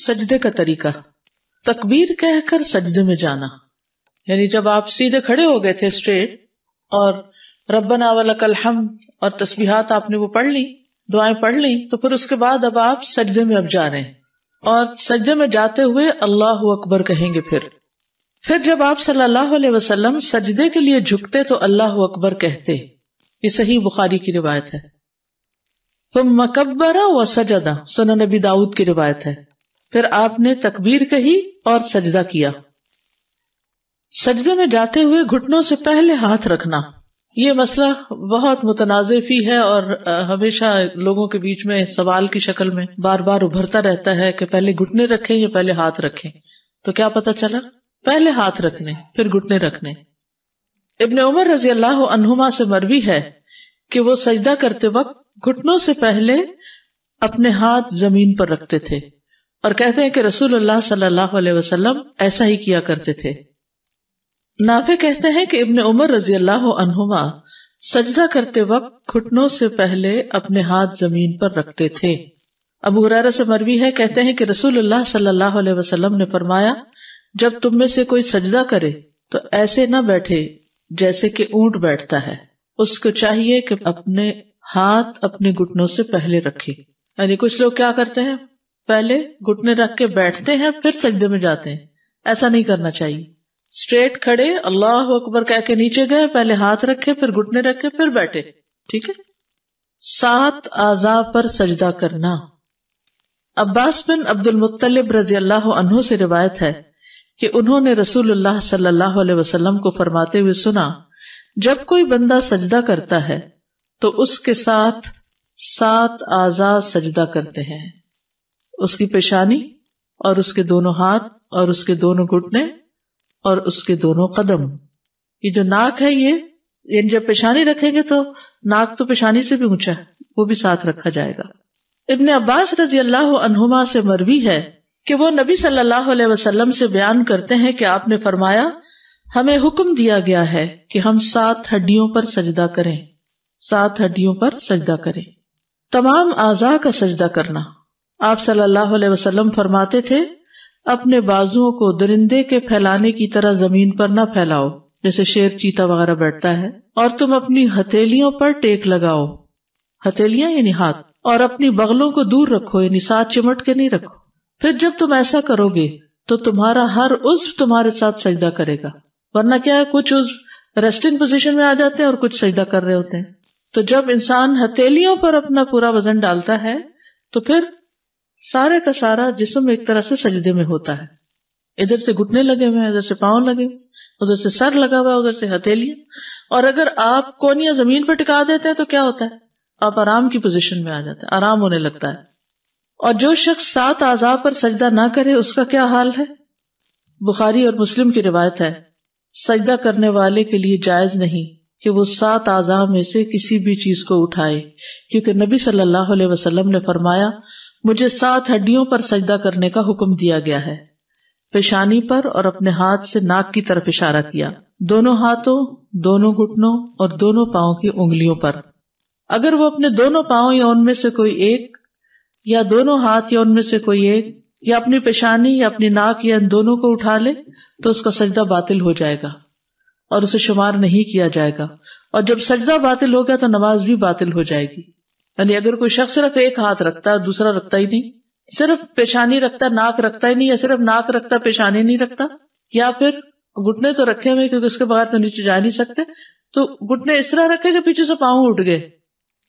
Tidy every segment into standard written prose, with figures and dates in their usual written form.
سجدے کا طریقہ، تکبیر کہہ کر سجدے میں جانا، یعنی جب آپ سیدھے کھڑے ہو گئے تھے اسٹریٹ اور ربنا ولک الحمد اور تسبیحات آپ نے وہ پڑھ لی، دعائیں پڑھ لی، تو پھر اس کے بعد اب آپ سجدے میں اب جا رہے ہیں اور سجدے میں جاتے ہوئے اللہ اکبر کہیں گے۔ پھر جب آپ صلی اللہ علیہ وسلم سجدے کے لیے جھکتے تو اللہ اکبر کہتے، یہ صحیح بخاری کی روایت ہے۔ ثم کبر وسجد، سنن نبی داؤد کی روایت ہے۔ پھر آپ نے تکبیر کہی اور سجدہ کیا۔ سجدے میں جاتے ہوئے گھٹنوں سے پہلے ہاتھ رکھنا، یہ مسئلہ بہت متنازع فی ہے اور ہمیشہ لوگوں کے بیچ میں سوال کی شکل میں بار بار ابھرتا رہتا ہے کہ پہلے گھٹنے رکھیں یا پہلے ہاتھ رکھیں۔ تو کیا پتا چلا؟ پہلے ہاتھ رکھنے پھر گھٹنے رکھنے۔ ابن عمر رضی اللہ عنہما سے مروی ہے کہ وہ سجدہ کرتے وقت گھٹنوں سے پہلے اپنے ہاتھ زمین پر رکھتے تھے اور کہتے ہیں کہ رسول اللہ صلی اللہ علیہ وسلم ایسا ہی کیا کرتے تھے۔ نافع کہتے ہیں کہ ابن عمر رضی اللہ عنہما سجدہ کرتے وقت گھٹنوں سے پہلے اپنے ہاتھ زمین پر رکھتے تھے۔ ابو ہریرہ سے مروی ہے، کہتے ہیں کہ رسول اللہ صلی اللہ علیہ وسلم نے فرمایا، جب تم میں سے کوئی سجدہ کرے تو ایسے نہ بیٹھے جیسے کہ اونٹ بیٹھتا ہے، اس کو چاہیے کہ اپنے ہاتھ اپنے گھٹنوں سے پہلے رکھے۔ یعنی کچھ لوگ کیا کرتے ہیں، پہلے گھٹنے رکھ کے بیٹھتے ہیں پھر سجدے میں جاتے ہیں، ایسا نہیں کرنا چاہیے۔ اسٹریٹ کھڑے اللہ اکبر کہہ کے نیچے گئے، پہلے ہاتھ رکھے پھر گھٹنے رکھے پھر بیٹھے، ٹھیک ہے۔ 7 اعضاء پر سجدہ کرنا۔ عباس بن عبد المطلب رضی اللہ عنہ سے روایت ہے کہ انہوں نے رسول اللہ صلی اللہ علیہ وسلم کو فرماتے ہوئے سنا، جب کوئی بندہ سجدہ کرتا ہے تو اس کے ساتھ 7 اعضاء سجدہ کرتے ہیں، اس کی پیشانی اور اس کے دونوں ہاتھ اور اس کے دونوں گھٹنے اور اس کے دونوں قدم۔ یہ جو ناک ہے، یہ یعنی جب پیشانی رکھیں گے تو ناک تو پیشانی سے بھی اونچا ہے، وہ بھی ساتھ رکھا جائے گا۔ ابن عباس رضی اللہ عنہما سے مروی ہے کہ وہ نبی صلی اللہ علیہ وسلم سے بیان کرتے ہیں کہ آپ نے فرمایا، ہمیں حکم دیا گیا ہے کہ ہم 7 ہڈیوں پر سجدہ کریں، 7 ہڈیوں پر سجدہ کریں۔ تمام اعضاء کا سجدہ کرنا۔ آپ صلی اللہ علیہ وسلم فرماتے تھے، اپنے بازوؤں کو درندے کے پھیلانے کی طرح زمین پر نہ پھیلاؤ، جیسے شیر چیتا وغیرہ بیٹھتا ہے، اور تم اپنی ہتھیلیوں پر ٹیک لگاؤ، ہتھیلیاں یعنی ہاتھ، اور اپنی بغلوں کو دور رکھو، یعنی ساتھ چمٹ کے نہیں رکھو۔ پھر جب تم ایسا کرو گے تو تمہارا ہر عضو تمہارے ساتھ سجدہ کرے گا، ورنہ کیا ہے، کچھ عضو ریسٹنگ پوزیشن میں آ جاتے ہیں اور کچھ سجدہ کر رہے ہوتے ہیں۔ تو جب انسان ہتھیلیوں پر اپنا پورا وزن ڈالتا ہے تو پھر سارے کا سارا جسم ایک طرح سے سجدے میں ہوتا ہے۔ ادھر سے گھٹنے لگے ہوئے ہیں، ادھر سے پاؤں لگے، ادھر سے سر لگا ہوا ہے، ادھر سے ہتھیلیاں، اور اگر آپ کونیاں زمین پر ٹکا دیتے ہیں تو کیا ہوتا ہے، آپ آرام کی پوزیشن میں آ جاتے ہیں، آرام ہونے لگتا ہے۔ اور جو شخص 7 اعضاء پر سجدہ نہ کرے اس کا کیا حال ہے؟ بخاری اور مسلم کی روایت ہے، سجدہ کرنے والے کے لیے جائز نہیں کہ وہ 7 اعضاء میں سے کسی بھی چیز کو اٹھائے، کیونکہ نبی صلی اللہ علیہ وسلم نے فرمایا، مجھے 7 ہڈیوں پر سجدہ کرنے کا حکم دیا گیا ہے۔ پیشانی پر اور اپنے ہاتھ سے ناک کی طرف اشارہ کیا، دونوں ہاتھوں، دونوں گھٹنوں اور دونوں پاؤں کی انگلیوں پر۔ اگر وہ اپنے دونوں پاؤں یا ان میں سے کوئی ایک، یا دونوں ہاتھ یا ان میں سے کوئی ایک، یا اپنی پیشانی یا اپنی ناک یا ان دونوں کو اٹھا لے تو اس کا سجدہ باطل ہو جائے گا اور اسے شمار نہیں کیا جائے گا، اور جب سجدہ باطل ہو گیا تو نماز بھی باطل ہو جائے گی۔ یعنی اگر کوئی شخص صرف ایک ہاتھ رکھتا ہے دوسرا رکھتا ہی نہیں، صرف پیشانی رکھتا ناک رکھتا ہی نہیں، یا صرف ناک رکھتا پیشانی نہیں رکھتا، یا پھر گھٹنے تو رکھے ہوئے کیونکہ اس کے بغیر تو نیچے جا نہیں سکتے، تو گھٹنے اس طرح رکھے کہ پیچھے سے پاؤں اٹھ گئے،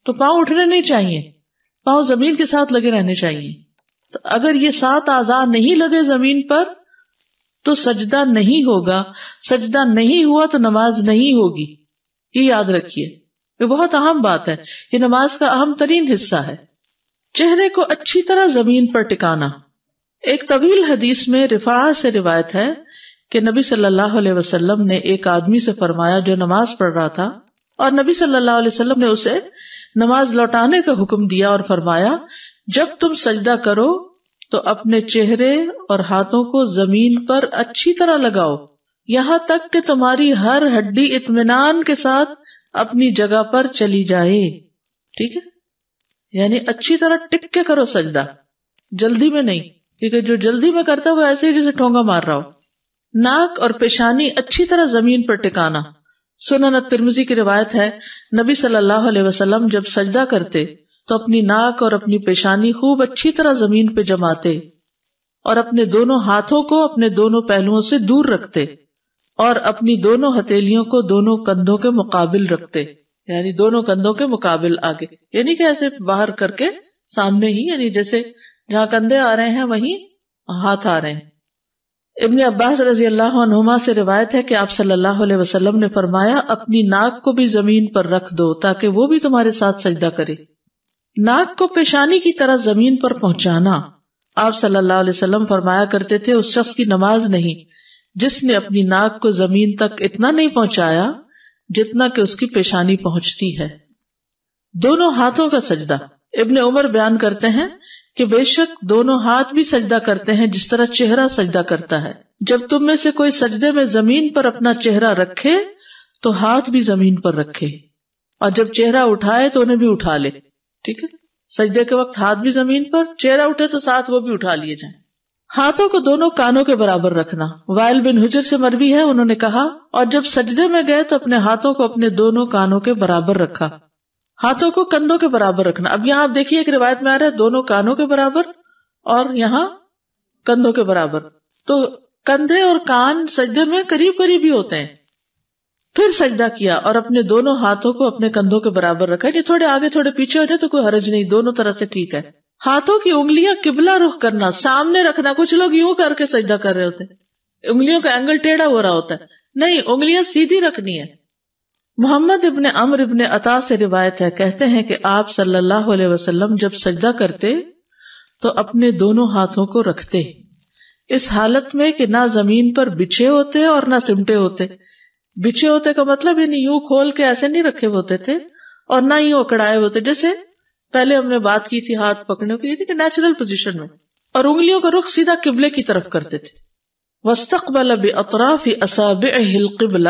تو پاؤں اٹھنے نہیں چاہیے، پاؤں زمین کے ساتھ لگے رہنے چاہیے۔ تو اگر یہ 7 اعضاء نہیں لگے زمین پر تو سجدہ نہیں ہوگا، سجدہ نہیں ہوا تو نماز نہیں ہوگی، یہ یاد رکھیے، یہ بہت اہم بات ہے، یہ نماز کا اہم ترین حصہ ہے۔ چہرے کو اچھی طرح زمین پر ٹکانا۔ ایک طویل حدیث میں رفاعہ سے روایت ہے کہ نبی صلی اللہ علیہ وسلم نے ایک آدمی سے فرمایا جو نماز پڑھ رہا تھا، اور نبی صلی اللہ علیہ وسلم نے اسے نماز لوٹانے کا حکم دیا اور فرمایا، جب تم سجدہ کرو تو اپنے چہرے اور ہاتھوں کو زمین پر اچھی طرح لگاؤ، یہاں تک کہ تمہاری ہر ہڈی اطمینان کے ساتھ اپنی جگہ پر چلی جائے، ٹھیک ہے؟ یعنی اچھی طرح ٹک کے کرو سجدہ، جلدی میں نہیں، کیونکہ جو جلدی میں کرتا ہے وہ ایسے ہی جیسے ٹھونگا مار رہا ہو. ناک اور پیشانی اچھی طرح زمین پر ٹکانا. سنن الترمذی کی روایت ہے نبی صلی اللہ علیہ وسلم جب سجدہ کرتے تو اپنی ناک اور اپنی پیشانی خوب اچھی طرح زمین پہ جماتے اور اپنے دونوں ہاتھوں کو اپنے دونوں پہلوؤں سے دور رکھتے اور اپنی دونوں ہتھیلیوں کو دونوں کندھوں کے مقابل رکھتے، یعنی دونوں کندھوں کے مقابل آگے، یعنی کہ ایسے باہر کر کے سامنے ہی، یعنی جیسے جہاں کندھے آ رہے ہیں وہیں ہاتھ آ رہے ہیں. ابن عباس رضی اللہ عنہما سے روایت ہے کہ آپ صلی اللہ علیہ وسلم نے فرمایا اپنی ناک کو بھی زمین پر رکھ دو تاکہ وہ بھی تمہارے ساتھ سجدہ کرے. ناک کو پیشانی کی طرح زمین پر پہنچانا. آپ صلی اللہ علیہ وسلم فرمایا کرتے تھے اس شخص کی نماز نہیں جس نے اپنی ناک کو زمین تک اتنا نہیں پہنچایا جتنا کہ اس کی پیشانی پہنچتی ہے. دونوں ہاتھوں کا سجدہ. ابن عمر بیان کرتے ہیں کہ بے شک دونوں ہاتھ بھی سجدہ کرتے ہیں جس طرح چہرہ سجدہ کرتا ہے. جب تم میں سے کوئی سجدے میں زمین پر اپنا چہرہ رکھے تو ہاتھ بھی زمین پر رکھے، اور جب چہرہ اٹھائے تو انہیں بھی اٹھا لے. ٹھیک ہے، سجدے کے وقت ہاتھ بھی زمین پر، چہرہ اٹھے تو ساتھ وہ بھی اٹھا لیے جائیں. ہاتھوں کو دونوں کانوں کے برابر رکھنا. وائل بن حجر سے مروی ہے، انہوں نے کہا اور جب سجدے میں گئے تو اپنے ہاتھوں کو اپنے دونوں کانوں کے برابر رکھا. ہاتھوں کو کندھوں کے برابر رکھنا. اب یہاں آپ دیکھیے ایک روایت میں آ رہا ہے دونوں کانوں کے برابر اور یہاں کندھوں کے برابر. تو کندھے اور کان سجدے میں قریب قریب ہی ہوتے ہیں. پھر سجدہ کیا اور اپنے دونوں ہاتھوں کو اپنے کندھوں کے برابر رکھا. یہ تھوڑے آگے تھوڑے پیچھے ہو جائے تو کوئی حرج نہیں، دونوں طرح سے ٹھیک ہے. ہاتھوں کی انگلیاں قبلہ رخ کرنا، سامنے رکھنا. کچھ لوگ یوں کر کے سجدہ کر رہے ہوتے ہیں، انگلیوں کا اینگل ٹیڑھا ہو رہا ہوتا ہے. نہیں، انگلیاں سیدھی رکھنی ہے. محمد ابن عمرو ابن عطا سے روایت ہے، کہتے ہیں کہ آپ صلی اللہ علیہ وسلم جب سجدہ کرتے تو اپنے دونوں ہاتھوں کو رکھتے اس حالت میں کہ نہ زمین پر بچھے ہوتے اور نہ سمٹے ہوتے. بچھے ہوتے کا مطلب یعنی یوں کھول کے ایسے نہیں رکھے ہوتے تھے اور نہ یوں اکڑائے ہوتے، جیسے پہلے ہم نے بات کی تھی ہاتھ پکڑنے کی، یعنی کہ نیچرل پوزیشن میں. اور انگلیوں کا رخ سیدھا قبلے کی طرف کرتے تھے. واستقبل باطراف اصابعہ القبلہ،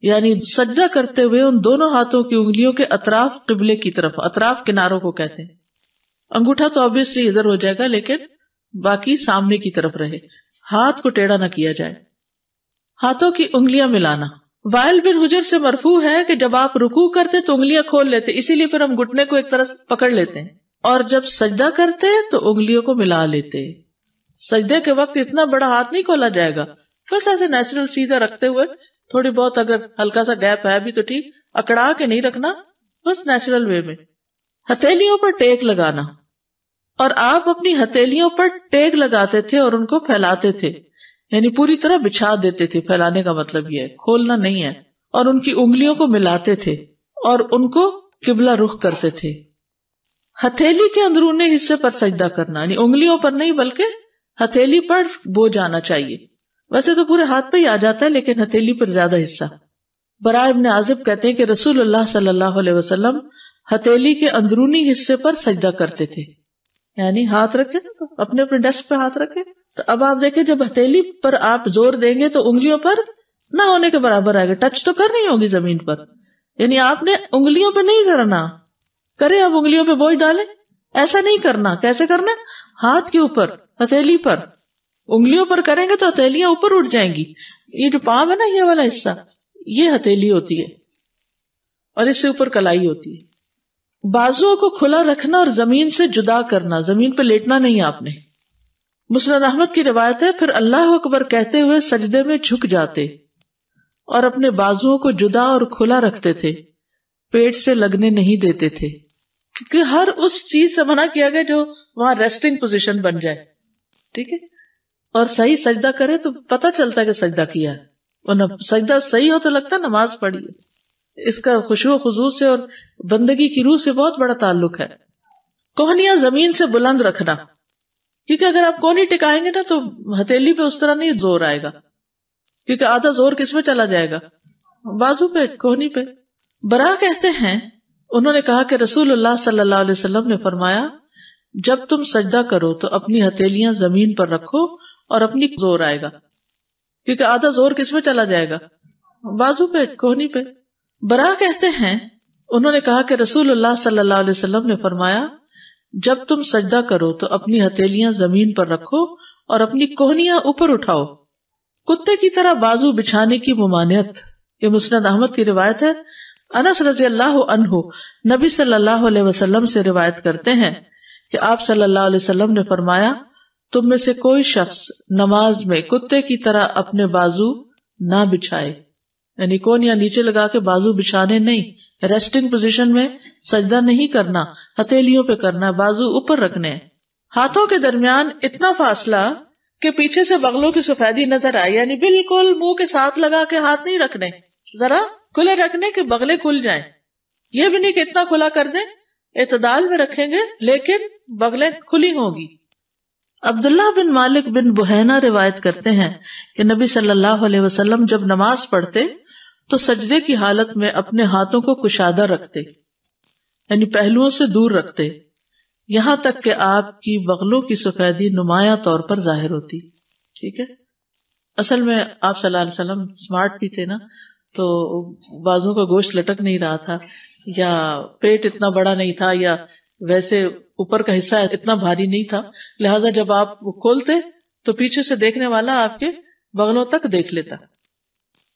یعنی سجدہ کرتے ہوئے ان دونوں ہاتھوں کی انگلیوں کے اطراف قبلے کی طرف. اطراف کناروں کو کہتے ہیں. انگوٹھا تو obviously ادھر ہو جائے گا لیکن باقی سامنے کی طرف رہے، ہاتھ کو ٹیڑھا نہ کیا جائے. ہاتھوں کی انگلیاں ملانا. وائل بن حجر سے مرفوع ہے کہ جب آپ رکوع کرتے تو انگلیاں کھول لیتے، اسی لیے پھر ہم گھٹنے کو ایک طرح سے پکڑ لیتے ہیں، اور جب سجدہ کرتے تو انگلیوں کو ملا لیتے. سجدے کے وقت اتنا بڑا ہاتھ نہیں کھولا جائے گا، بس ایسے نیچرل سیدھا رکھتے ہوئے، تھوڑی بہت اگر ہلکا سا گیپ ہے بھی تو ٹھیک، اکڑا کے نہیں رکھنا، بس نیچرل وے میں. ہتھیلیوں پر ٹیک لگانا. اور آپ اپنی ہتھیلیوں پر ٹیک لگاتے تھے اور ان کو پھیلاتے تھے، یعنی پوری طرح بچھا دیتے تھے. پھیلانے کا مطلب یہ ہے کھولنا نہیں ہے. اور ان کی انگلیوں کو ملاتے تھے اور ان کو قبلہ رخ کرتے تھے. ہتھیلی کے اندرونی حصے پر سجدہ کرنا، یعنی انگلیوں پر نہیں بلکہ ہتھیلی پر بوجھ آنا چاہیے. ویسے تو پورے ہاتھ پہ ہی آ جاتا ہے لیکن ہتھیلی پر زیادہ حصہ. براء ابن عازب کہتے ہیں کہ رسول اللہ صلی اللہ علیہ وسلم ہتھیلی کے اندرونی حصے پر سجدہ کرتے تھے، یعنی ہاتھ رکھے نا تو اپنے اپنے ڈیسک پہ ہاتھ رکھے. تو اب آپ دیکھیں جب ہتھیلی پر آپ زور دیں گے تو انگلیوں پر نہ ہونے کے برابر آئے گا، ٹچ تو کرنی ہوگی زمین پر، یعنی آپ نے انگلیوں پہ نہیں کرنا. کرے اب انگلیوں پہ بوجھ ڈالیں، ایسا نہیں کرنا. کیسے کرنا؟ ہاتھ کے اوپر، ہتھیلی پر. انگلیوں پر کریں گے تو ہتھیلیاں اوپر اٹھ جائیں گی. یہ جو پاؤں ہے نا یہ والا حصہ، یہ ہتھیلی ہوتی ہے اور اس سے اوپر کلائی ہوتی ہے. بازوؤں کو کھلا رکھنا اور زمین سے جدا کرنا، زمین پہ لیٹنا نہیں آپ نے. مسند احمد کی روایت ہے پھر اللہ اکبر کہتے ہوئے سجدے میں جھک جاتے اور اپنے بازوؤں کو جدا اور کھلا رکھتے تھے، پیٹ سے لگنے نہیں دیتے تھے، کیونکہ ہر اس چیز سے منع کیا گیا جو وہاں ریسٹنگ پوزیشن بن جائے. ٹھیک ہے، اور صحیح سجدہ کرے تو پتہ چلتا ہے کہ سجدہ کیا ہے، ورنہ سجدہ صحیح ہو تو لگتا ہے نماز پڑھی ہے. اس کا خشوع و خضوع سے اور بندگی کی روح سے بہت بڑا تعلق ہے. کوہنیاں زمین سے بلند رکھنا، کیونکہ اگر آپ کونی ٹکائیں گے نا تو ہتھیلی پہ اس طرح نہیں زور آئے گا، کیونکہ آدھا زور کس میں چلا جائے گا؟ بازو پہ، کوہنی پہ. برا کہتے ہیں انہوں نے کہا کہ رسول اللہ صلی اللہ علیہ وسلم نے فرمایا جب تم سجدہ کرو تو اپنی ہتھیلیاں زمین پر رکھو اور اپنی زور آئے گا، کیونکہ آدھا زور کس میں چلا جائے گا؟ بازو پہ، کوہنی پہ. برا کہتے ہیں انہوں نے کہا کہ رسول اللہ صلی اللہ علیہ وسلم نے فرمایا جب تم سجدہ کرو تو اپنی ہتھیلیاں زمین پر رکھو اور اپنی کوہنیاں اوپر اٹھاؤ. کتے کی طرح بازو بچھانے کی ممانعت. یہ مسند احمد کی روایت ہے. انس رضی اللہ عنہ نبی صلی اللہ علیہ وسلم سے روایت کرتے ہیں کہ آپ صلی اللہ علیہ وسلم نے فرمایا تم میں سے کوئی شخص نماز میں کتے کی طرح اپنے بازو نہ بچھائے. یعنی کونیاں نیچے لگا کے بازو بچھانے نہیں, ریسٹنگ پوزیشن میں سجدہ نہیں کرنا, ہتھیلیوں پہ کرنا, بازو اوپر رکھنے. ہاتھوں کے درمیان اتنا فاصلہ کہ پیچھے سے بغلوں کی سفیدی نظر آئے, یعنی بالکل منہ کے ساتھ لگا کے ہاتھ نہیں رکھنے, ذرا کھلے رکھنے کہ بغلے کھل جائیں. یہ بھی نہیں کہ اتنا کھلا کر دیں, اعتدال میں رکھیں گے لیکن بغلیں کھلی ہوں گی. عبداللہ بن مالک بن بحینا روایت کرتے ہیں کہ نبی صلی اللہ علیہ وسلم جب نماز پڑھتے تو سجدے کی حالت میں اپنے ہاتھوں کو کشادہ رکھتے, یعنی پہلوؤں سے دور رکھتے, یہاں تک کہ آپ کی بغلوں کی سفیدی نمایاں طور پر ظاہر ہوتی. ٹھیک ہے, اصل میں آپ صلی اللہ علیہ وسلم اسمارٹ بھی تھے نا, تو بازوں کا گوشت لٹک نہیں رہا تھا, یا پیٹ اتنا بڑا نہیں تھا, یا ویسے اوپر کا حصہ اتنا بھاری نہیں تھا, لہذا جب آپ کھولتے تو پیچھے سے دیکھنے والا آپ کے بغلوں تک دیکھ لیتا.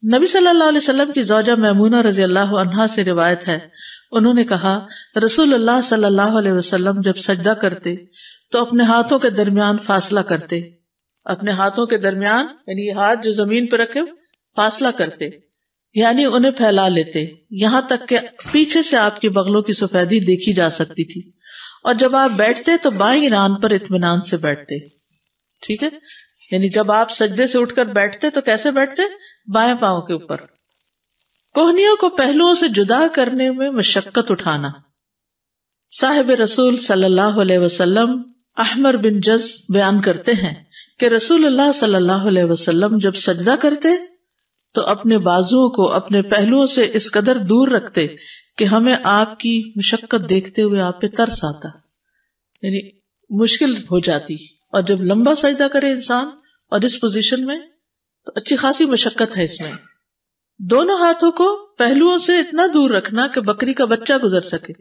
نبی صلی اللہ علیہ وسلم کی زوجہ میمونہ رضی اللہ عنہا سے روایت ہے, انہوں نے کہا رسول اللہ صلی اللہ علیہ وسلم جب سجدہ کرتے تو اپنے ہاتھوں کے درمیان فاصلہ کرتے, اپنے ہاتھوں کے درمیان یعنی ہاتھ جو زمین پہ رکھے فاصلہ کرتے, یعنی انہیں پھیلا لیتے یہاں تک کہ پیچھے سے آپ کی بغلوں کی سفیدی دیکھی جا سکتی تھی. اور جب آپ بیٹھتے تو بائیں ران پر اطمینان سے بیٹھتے. ٹھیک ہے, یعنی جب آپ سجدے سے اٹھ کر بیٹھتے تو کیسے بیٹھتے؟ بائیں پاؤں کے اوپر. کوہنیوں کو پہلوؤں سے جدا کرنے میں مشقت اٹھانا. صاحب رسول صلی اللہ علیہ وسلم احمر بن جز بیان کرتے ہیں کہ رسول اللہ صلی اللہ علیہ وسلم جب سجدہ کرتے تو اپنے بازوؤں کو اپنے پہلوؤں سے اس قدر دور رکھتے کہ ہمیں آپ کی مشقت دیکھتے ہوئے آپ پہ ترس آتا, یعنی مشکل ہو جاتی. اور جب لمبا سجدہ کرے انسان اور اس پوزیشن میں تو اچھی خاصی مشقت ہے اس میں. دونوں ہاتھوں کو پہلوؤں سے اتنا دور رکھنا کہ بکری کا بچہ گزر سکے.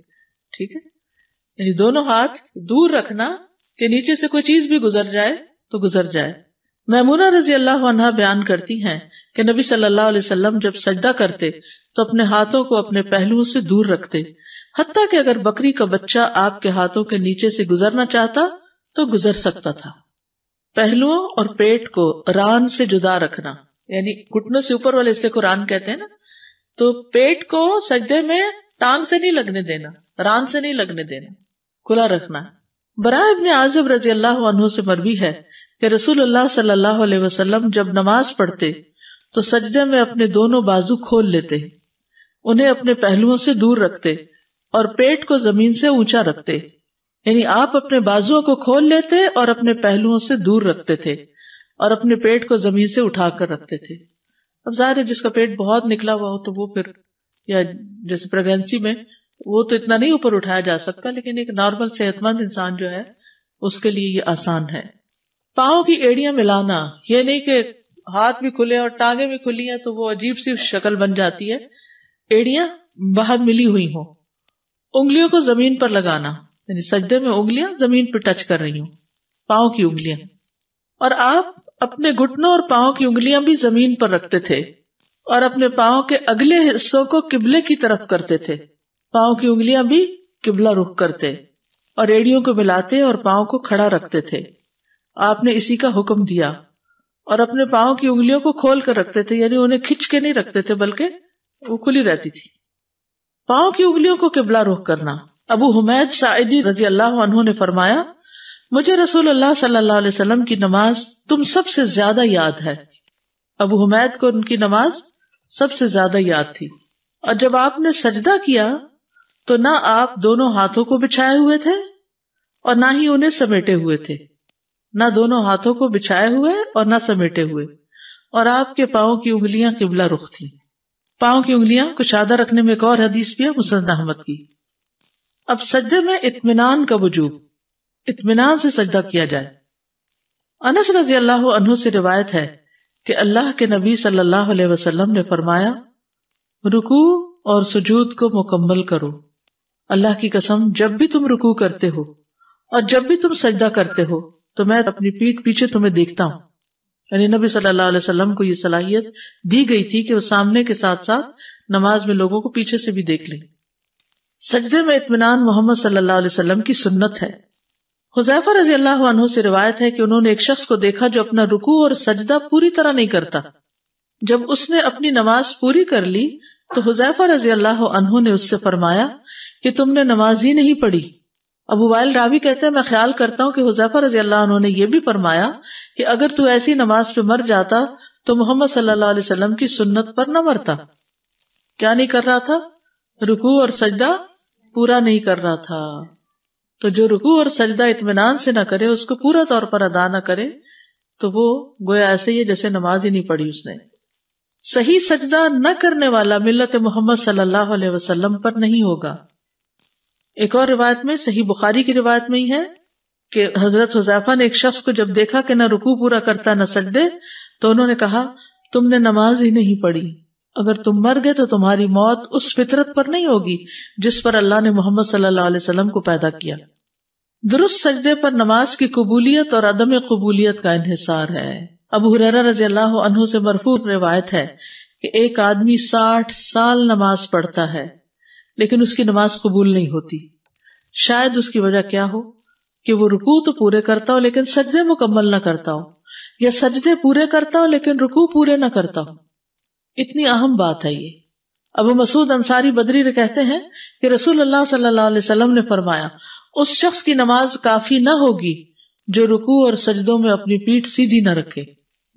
ٹھیک ہے, یعنی دونوں ہاتھ دور رکھنا کہ نیچے سے کوئی چیز بھی گزر جائے تو گزر جائے. میمونہ رضی اللہ عنہا بیان کرتی ہیں کہ نبی صلی اللہ علیہ وسلم جب سجدہ کرتے تو اپنے ہاتھوں کو اپنے پہلوؤں سے دور رکھتے, حتیٰ کہ اگر بکری کا بچہ آپ کے ہاتھوں کے نیچے سے گزرنا چاہتا تو گزر سکتا تھا. پہلوؤں اور پیٹ کو ران سے جدا رکھنا, یعنی گھٹنوں سے اوپر والے حصے کو ران کہتے ہیں نا, تو پیٹ کو سجدے میں ٹانگ سے نہیں لگنے دینا, ران سے نہیں لگنے دینا, کھلا رکھنا. براء ابن عازب رضی اللہ عنہ سے مروی ہے کہ رسول اللہ صلی اللہ علیہ وسلم جب نماز پڑھتے تو سجدے میں اپنے دونوں بازو کھول لیتے, انہیں اپنے پہلوؤں سے دور رکھتے اور پیٹ کو زمین سے اونچا رکھتے. یعنی آپ اپنے بازوؤں کو کھول لیتے اور اپنے پہلوؤں سے دور رکھتے تھے اور اپنے پیٹ کو زمین سے اٹھا کر رکھتے تھے. اب ظاہر ہے جس کا پیٹ بہت نکلا ہوا ہو تو وہ پھر, یا جیسے پریگنینسی میں وہ تو اتنا نہیں اوپر اٹھایا جا سکتا, لیکن ایک نارمل صحت مند انسان جو ہے اس کے لیے یہ آسان ہے. پاؤں کی ایڑیاں ملانا, یہ نہیں کہ ہاتھ بھی کھلے اور ٹانگیں بھی کھلی ہیں تو وہ عجیب سی شکل بن جاتی ہے. ایڑیاں باہر ملی ہوئی ہوں. انگلیوں کو زمین پر لگانا, یعنی سجدے میں انگلیاں زمین پہ ٹچ کر رہی ہوں, پاؤں کی انگلیاں. اور آپ اپنے گھٹنوں اور پاؤں کی انگلیاں بھی زمین پر رکھتے تھے اور اپنے پاؤں کے اگلے حصوں کو قبلے کی طرف کرتے تھے. پاؤں کی انگلیاں بھی قبلہ رخ کرتے اور ایڑیوں کو ملاتے اور پاؤں کو کھڑا رکھتے تھے. آپ نے اسی کا حکم دیا. اور اپنے پاؤں کی انگلیوں کو کھول کر رکھتے تھے, یعنی انہیں کھچ کے نہیں رکھتے تھے بلکہ وہ کھلی رہتی تھی. پاؤں کی انگلیوں کو قبلہ رخ کرنا. ابو حمید ساعدی رضی اللہ عنہ نے فرمایا مجھے رسول اللہ صلی اللہ علیہ وسلم کی نماز تم سب سے زیادہ یاد ہے. ابو حمید کو ان کی نماز سب سے زیادہ یاد تھی. اور جب آپ نے سجدہ کیا تو نہ آپ دونوں ہاتھوں کو بچھائے ہوئے تھے اور نہ ہی انہیں سمیٹے ہوئے تھے, نہ دونوں ہاتھوں کو بچھائے ہوئے اور نہ سمیٹے ہوئے, اور آپ کے پاؤں کی انگلیاں قبلہ رخ تھیں. پاؤں کی انگلیاں کشادہ رکھنے میں ایک اور حدیث بھی ہے مسند احمد کی. اب سجدے میں اطمینان کا وجوب, اطمینان سے سجدہ کیا جائے. انس رضی اللہ عنہ سے روایت ہے کہ اللہ کے نبی صلی اللہ علیہ وسلم نے فرمایا رکوع اور سجود کو مکمل کرو. اللہ کی قسم جب بھی تم رکوع کرتے ہو اور جب بھی تم سجدہ کرتے ہو تو میں اپنی پیٹھ پیچھے تمہیں دیکھتا ہوں. یعنی نبی صلی اللہ علیہ وسلم کو یہ صلاحیت دی گئی تھی کہ وہ سامنے کے ساتھ ساتھ نماز میں لوگوں کو پیچھے سے بھی دیکھ لیں. سجدے میں اطمینان محمد صلی اللہ علیہ وسلم کی سنت ہے. حذیفہ رضی اللہ عنہ سے روایت ہے کہ انہوں نے ایک شخص کو دیکھا جو اپنا رکوع اور سجدہ پوری طرح نہیں کرتا. جب اس نے اپنی نماز پوری کر لی تو حذیفہ رضی اللہ عنہ نے اس سے فرمایا کہ تم نے نماز ہی نہیں پڑھی. ابو وائل راوی کہتے ہیں میں خیال کرتا ہوں کہ حذیفہ رضی اللہ عنہ نے یہ بھی فرمایا کہ اگر تو ایسی نماز پہ مر جاتا تو محمد صلی اللہ علیہ وسلم کی سنت پر نہ مرتا. کیا نہیں کر رہا تھا؟ رکوع اور سجدہ پورا نہیں کر رہا تھا. تو جو رکوع اور سجدہ اطمینان سے نہ کرے، اس کو پورا طور پر ادا نہ کرے، تو وہ گویا ایسے ہی ہے جیسے نماز ہی نہیں پڑھی اس نے. صحیح سجدہ نہ کرنے والا ملت محمد صلی اللہ علیہ وسلم پر نہیں ہوگا. ایک اور روایت میں، صحیح بخاری کی روایت میں ہی ہے کہ حضرت حذیفہ نے ایک شخص کو جب دیکھا کہ نہ رکوع پورا کرتا نہ سجدے، تو انہوں نے کہا تم نے نماز ہی نہیں پڑھی. اگر تم مر گئے تو تمہاری موت اس فطرت پر نہیں ہوگی جس پر اللہ نے محمد صلی اللہ علیہ وسلم کو پیدا کیا. درست سجدے پر نماز کی قبولیت اور عدم قبولیت کا انحصار ہے. ابو ہریرہ رضی اللہ عنہ سے مرفوع روایت ہے کہ ایک آدمی 60 سال نماز پڑھتا ہے لیکن اس کی نماز قبول نہیں ہوتی. شاید اس کی وجہ کیا ہو کہ وہ رکوع تو پورے کرتا ہو لیکن سجدے مکمل نہ کرتا ہو، یا سجدے پورے کرتا ہو لیکن رکوع پورے نہ کرتا ہو. اتنی اہم بات ہے یہ. ابو مسعود انصاری بدری کہتے ہیں کہ رسول اللہ صلی اللہ علیہ وسلم نے فرمایا اس شخص کی نماز کافی نہ ہوگی جو رکوع اور سجدوں میں اپنی پیٹھ سیدھی نہ رکھے.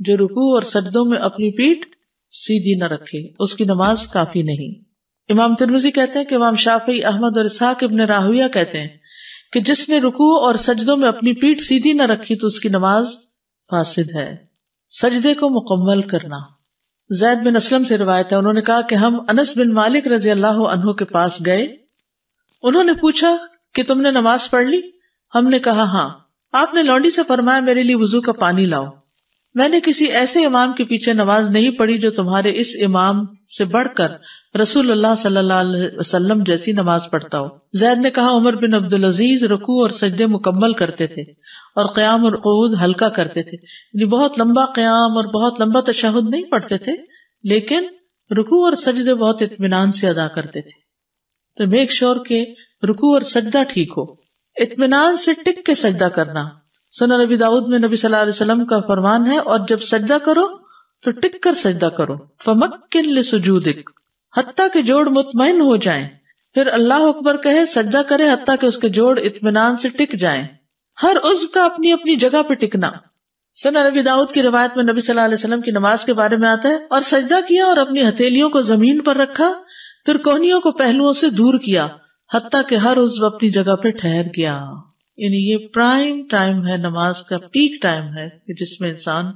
جو رکوع اور سجدوں میں اپنی پیٹھ سیدھی نہ رکھے اس کی نماز کافی نہیں. امام ترمذی کہتے ہیں کہ امام شافعی، احمد اور اسحاق ابن راہویہ کہتے ہیں کہ جس نے رکوع اور سجدوں میں اپنی پیٹھ سیدھی نہ رکھی تو اس کی نماز فاسد ہے. سجدے کو مکمل کرنا. زید بن اسلم سے روایت ہے، انہوں نے کہا کہ ہم انس بن مالک رضی اللہ عنہ کے پاس گئے. انہوں نے پوچھا کہ تم نے نماز پڑھ لی؟ ہم نے کہا ہاں. آپ نے لونڈی سے فرمایا میرے لیے وضو کا پانی لاؤ. میں نے کسی ایسے امام کے پیچھے نماز نہیں پڑھی جو تمہارے اس امام سے بڑھ کر رسول اللہ صلی اللہ علیہ وسلم جیسی نماز پڑھتا ہو. زید نے کہا عمر بن عبدالعزیز رکوع اور سجدے مکمل کرتے تھے اور قیام اور قعود ہلکا کرتے تھے. یعنی بہت لمبا قیام اور بہت لمبا تشہد نہیں پڑھتے تھے لیکن رکوع اور سجدے بہت اطمینان سے ادا کرتے تھے. تو میک شور کہ رکوع اور سجدہ ٹھیک ہو. اطمینان سے ٹک کے سجدہ کرنا. سنن نبی داؤد میں نبی صلی اللہ علیہ وسلم کا فرمان ہے اور جب سجدہ کرو تو ٹک کر سجدہ کرو. فمکن لسجودک، حتیٰ کہ جوڑ مطمئن ہو جائیں. پھر اللہ اکبر کہے، سجدہ کرے حتیٰ کہ اس کے جوڑ اطمینان سے ٹک جائیں. ہر عضو کا اپنی اپنی جگہ پہ ٹکنا. سنن نبی داؤد کی روایت میں نبی صلی اللہ علیہ وسلم کی نماز کے بارے میں آتا ہے، اور سجدہ کیا اور اپنی ہتھیلیوں کو زمین پر رکھا، پھر کوہنیوں کو پہلوؤں سے دور کیا حتیٰ کہ ہر عضو اپنی جگہ پہ ٹھہر گیا. یعنی یہ پرائم ٹائم ہے، نماز کا پیک ٹائم ہے کہ جس میں انسان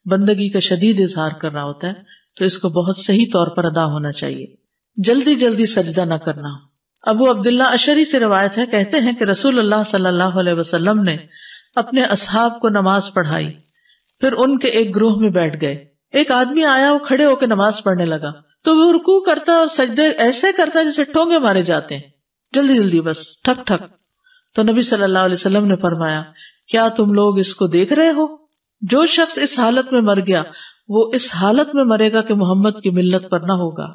بندگی کا شدید اظہار کر رہا ہوتا ہے. تو اس کو بہت صحیح طور پر ادا ہونا چاہیے. جلدی جلدی سجدہ نہ کرنا. ابو عبداللہ اشعری سے روایت ہے، کہتے ہیں کہ رسول اللہ صلی اللہ علیہ وسلم نے اپنے اصحاب کو نماز پڑھائی، پھر ان کے ایک گروہ میں بیٹھ گئے. ایک آدمی آیا، وہ کھڑے ہو کے نماز پڑھنے لگا تو وہ رکوع کرتا اور سجدے ایسے کرتا جیسے ٹھونگے مارے جاتے ہیں، جلدی جلدی بس ٹھک ٹھک. تو نبی صلی اللہ علیہ وسلم نے فرمایا کیا تم لوگ اس کو دیکھ رہے ہو؟ جو شخص اس حالت میں مر گیا وہ اس حالت میں مرے گا کہ محمد کی ملت پر نہ ہوگا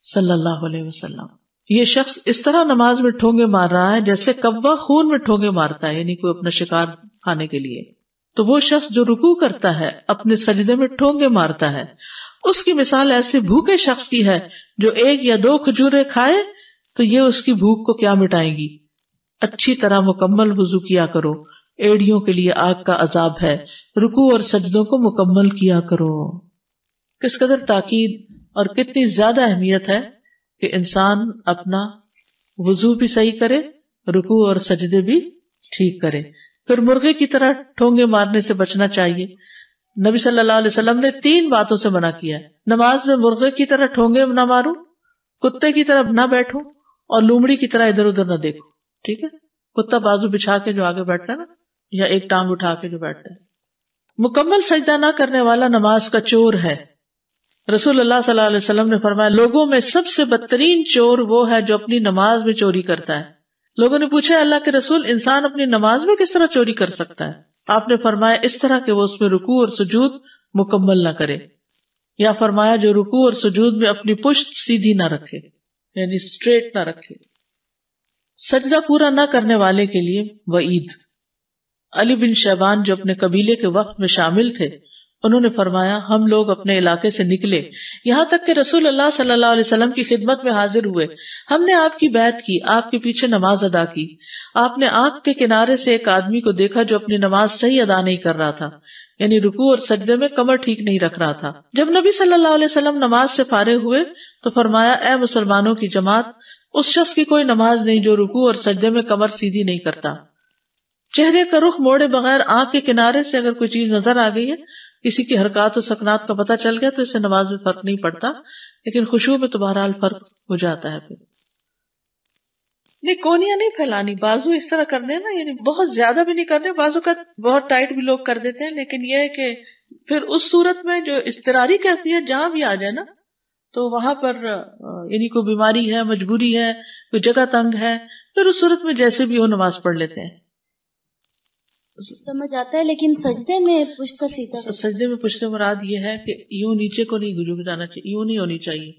صلی اللہ علیہ وسلم. یہ شخص اس طرح نماز میں ٹھونگے مار رہا ہے جیسے کوا خون میں ٹھونگے مارتا ہے، یعنی کوئی اپنا شکار کھانے کے لیے. تو وہ شخص جو رکوع کرتا ہے اپنے سجدے میں ٹھونگے مارتا ہے، اس کی مثال ایسے بھوکے شخص کی ہے جو 1 یا 2 کھجوریں کھائے تو یہ اس کی بھوک کو کیا مٹائیں گی. اچھی طرح مکمل وضو کیا کرو، ایڑیوں کے لیے آگ کا عذاب ہے. رکوع اور سجدوں کو مکمل کیا کرو. کس قدر تاکید اور کتنی زیادہ اہمیت ہے کہ انسان اپنا وضو بھی صحیح کرے، رکوع اور سجدے بھی ٹھیک کرے. پھر مرغے کی طرح ٹھونگے مارنے سے بچنا چاہیے. نبی صلی اللہ علیہ وسلم نے 3 باتوں سے منع کیا ہے. نماز میں مرغے کی طرح ٹھونگے نہ مارو، کتے کی طرح نہ بیٹھو، اور لومڑی کی طرح ادھر ادھر نہ دیکھو. ٹھیک ہے؟ کتا بازو بچھا کے جو آگے بیٹھتا ہے نا، یا ایک ٹانگ اٹھا کے جو بیٹھتا ہے. مکمل سجدہ نہ کرنے والا نماز کا چور ہے. رسول اللہ صلی اللہ علیہ وسلم نے فرمایا لوگوں میں سب سے بدترین چور وہ ہے جو اپنی نماز میں چوری کرتا ہے. لوگوں نے پوچھا اللہ کے رسول انسان اپنی نماز میں کس طرح چوری کر سکتا ہے؟ آپ نے فرمایا اس طرح کہ وہ اس میں رکوع اور سجود مکمل نہ کرے، یا فرمایا جو رکوع اور سجود میں اپنی پشت سیدھی نہ رکھے، یعنی اسٹریٹ نہ رکھے۔ سجدہ پورا نہ کرنے والے کے لیے وعید۔ علی بن شیبان جو اپنے قبیلے کے وفد میں شامل تھے، انہوں نے فرمایا ہم لوگ اپنے علاقے سے نکلے یہاں تک کہ رسول اللہ صلی اللہ علیہ وسلم کی خدمت میں حاضر ہوئے، ہم نے آپ کی بیعت کی، آپ کے پیچھے نماز ادا کی۔ آپ نے آنکھ کے کنارے سے ایک آدمی کو دیکھا جو اپنی نماز صحیح ادا نہیں کر رہا تھا، یعنی رکوع اور سجدے میں کمر ٹھیک نہیں رکھ رہا تھا۔ جب نبی صلی اللہ علیہ وسلم نماز سے فارغ ہوئے تو فرمایا اے مسلمانوں کی جماعت، اس شخص کی کوئی نماز نہیں جو رکوع اور سجدے میں کمر سیدھی نہیں کرتا۔ چہرے کا رخ موڑے بغیر آنکھ کے کنارے سے اگر کوئی چیز نظر آ گئی ہے، کسی کی حرکات و سکنات کا پتہ چل گیا تو اس سے نماز میں فرق نہیں پڑتا، لیکن خشوع میں تو بہرحال فرق ہو جاتا ہے۔ پھر نہیں، کونیاں نہیں پھیلانی، بازو اس طرح کرنے نا، یعنی بہت زیادہ بھی نہیں کرنے، بازو کا بہت ٹائٹ بھی لوگ کر دیتے ہیں، لیکن یہ ہے کہ پھر اس صورت میں جو اضطراری کیفیت جہاں بھی آ جائے نا، تو وہاں پر یعنی کوئی بیماری ہے، مجبوری ہے، کوئی جگہ تنگ ہے، پھر اس صورت میں جیسے بھی ہو نماز پڑھ لیتے ہیں۔ سمجھ آتا ہے، لیکن سجدے میں پشت کا سیدھا، سجدے میں پشت سے مراد یہ ہے کہ یوں نیچے کو نہیں جھک جانا چاہیے، یوں نہیں ہونی چاہیے،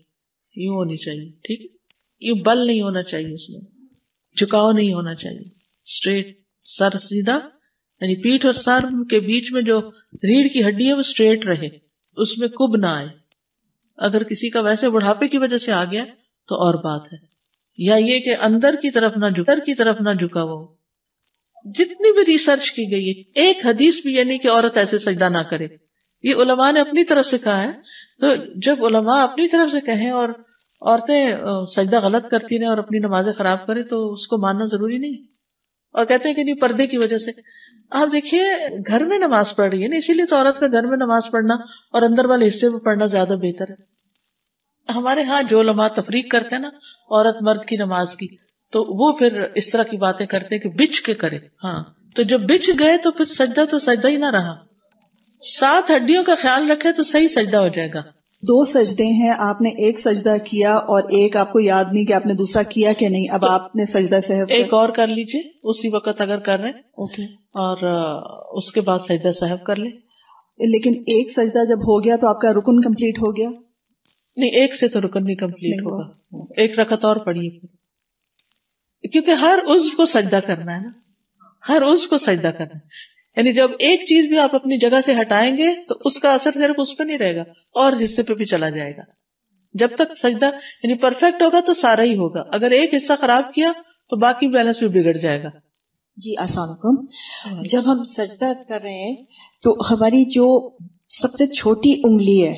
یوں ہونی چاہیے، ٹھیک ہے، یوں بل نہیں ہونا چاہیے، اس میں جھکاؤ نہیں ہونا چاہیے، اسٹریٹ سر سیدھا، یعنی پیٹھ اور سر کے بیچ میں جو ریڑھ کی ہڈی ہے وہ اسٹریٹ رہے، اس میں کب نہ آئے۔ اگر کسی کا ویسے بڑھاپے کی وجہ سے آ گیا تو اور بات ہے، یا یہ کہ اندر کی طرف نہ جھکا ہوا۔ جتنی بھی ریسرچ کی گئی ہے، ایک حدیث بھی یعنی کہ عورت ایسے سجدہ نہ کرے، یہ علماء نے اپنی طرف سے کہا ہے۔ تو جب علماء اپنی طرف سے کہیں اور عورتیں سجدہ غلط کرتی رہیں اور اپنی نمازیں خراب کریں تو اس کو ماننا ضروری نہیں، اور کہتے ہیں کہ نہیں پردے کی وجہ سے۔ آپ دیکھیے گھر میں نماز پڑھ رہی ہے نا، اسی لیے تو عورت کا گھر میں نماز پڑھنا اور اندر والے حصے میں پڑھنا زیادہ بہتر ہے۔ ہمارے ہاں جو علماء تفریق کرتے ہیں نا عورت مرد کی نماز کی، تو وہ پھر اس طرح کی باتیں کرتے ہیں کہ بچ کے کرے۔ ہاں، تو جب بچ گئے تو پھر سجدہ ہی نہ رہا۔ 7 ہڈیوں کا خیال رکھے تو صحیح سجدہ ہو جائے گا۔ 2 سجدے ہیں، آپ نے ایک سجدہ کیا اور ایک آپ کو یاد نہیں کہ آپ نے دوسرا کیا کہ نہیں، اب آپ نے سجدہ سہو ایک اور کر لیجئے اسی وقت اگر کر رہے ہیں، اوکے، اور اس کے بعد سجدہ سہو کر لیں۔ لیکن ایک سجدہ جب ہو گیا تو آپ کا رکن کمپلیٹ ہو گیا؟ نہیں، ایک سے تو رکن نہیں کمپلیٹ ہوگا، ایک رکعت اور پڑھیے، کیونکہ ہر عضو کو سجدہ کرنا ہے نا، ہر عضو کو سجدہ کرنا ہے۔ یعنی جب ایک چیز بھی آپ اپنی جگہ سے ہٹائیں گے تو اس کا اثر صرف اس پہ نہیں رہے گا، اور حصے پہ بھی چلا جائے گا۔ جب تک سجدہ یعنی پرفیکٹ ہوگا تو سارا ہی ہوگا، اگر ایک حصہ خراب کیا تو باقی بیلنس بھی بگڑ جائے گا۔ جی السلام علیکم۔ جب ہم سجدہ کر رہے ہیں تو ہماری جو سب سے چھوٹی انگلی ہے،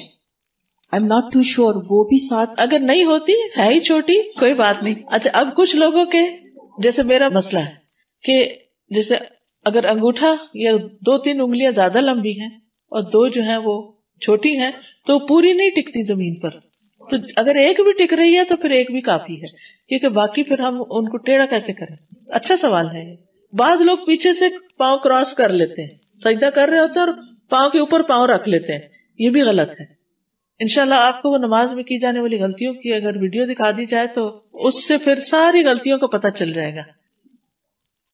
I'm not too sure، وہ بھی ساتھ اگر نہیں ہوتی ہے ہی چھوٹی کوئی بات نہیں۔ اچھا، اب کچھ لوگوں کے جیسے میرا مسئلہ ہے کہ جیسے اگر انگوٹھا یا 2-3 انگلیاں زیادہ لمبی ہیں اور 2 جو ہیں وہ چھوٹی ہیں تو پوری نہیں ٹکتی زمین پر، تو اگر ایک بھی ٹک رہی ہے تو پھر ایک بھی کافی ہے، کیونکہ باقی پھر ہم ان کو ٹیڑھا کیسے کریں۔ اچھا سوال ہے۔ بعض لوگ پیچھے سے پاؤں کراس کر لیتے ہیں، سجدہ کر رہے ہوتے ہیں اور پاؤں کے اوپر پاؤں رکھ لیتے ہیں، یہ بھی غلط ہے۔ انشاءاللہ آپ کو وہ نماز میں کی جانے والی غلطیوں کی اگر ویڈیو دکھا دی جائے تو اس سے پھر ساری غلطیوں کا پتہ چل جائے گا۔